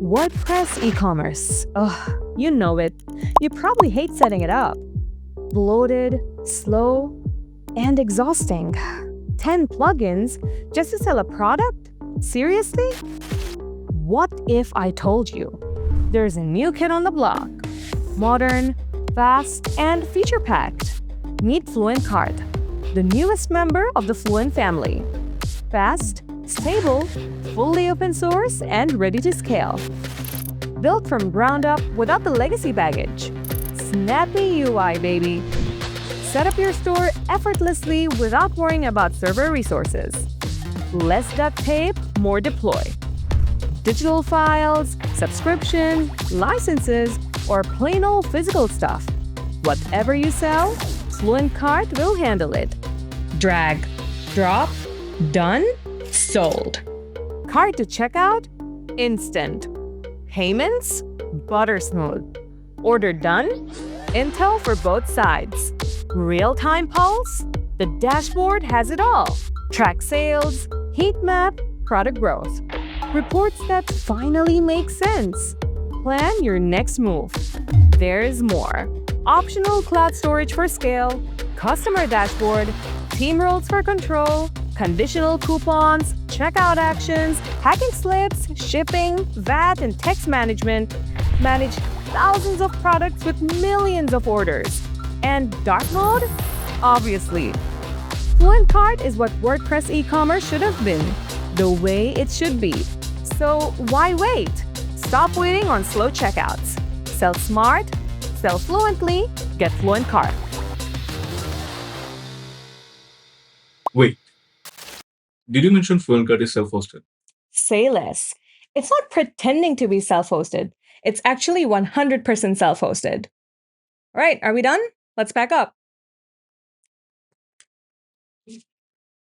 WordPress e-commerce. Ugh, you know it. You probably hate setting it up. Bloated, slow, and exhausting. 10 plugins just to sell a product? Seriously? What if I told you there's a new kid on the block? Modern, fast, and feature-packed. Meet FluentCart, the newest member of the Fluent family. Fast, stable, fully open source, and ready to scale. Built from ground up without the legacy baggage. Snappy UI, baby. Set up your store effortlessly without worrying about server resources. Less duct tape, more deploy. Digital files, subscription, licenses, or plain old physical stuff. Whatever you sell, FluentCart will handle it. Drag, drop, done, sold. Cart to checkout, instant. Payments, butter smooth. Order done, intel for both sides. Real-time pulse, the dashboard has it all. Track sales, heat map, product growth. Reports that finally make sense. Plan your next move. There's more. Optional cloud storage for scale, customer dashboard, team roles for control, conditional coupons, checkout actions, packing slips, shipping, VAT, and text management. Manage thousands of products with millions of orders. And dark mode? Obviously. FluentCart is what WordPress e-commerce should have been, the way it should be. So why wait? Stop waiting on slow checkouts. Sell smart, sell fluently, get FluentCart. Wait, did you mention FluentCart is self-hosted? Say less. It's not pretending to be self-hosted. It's actually 100% self-hosted. All right, are we done? Let's back up.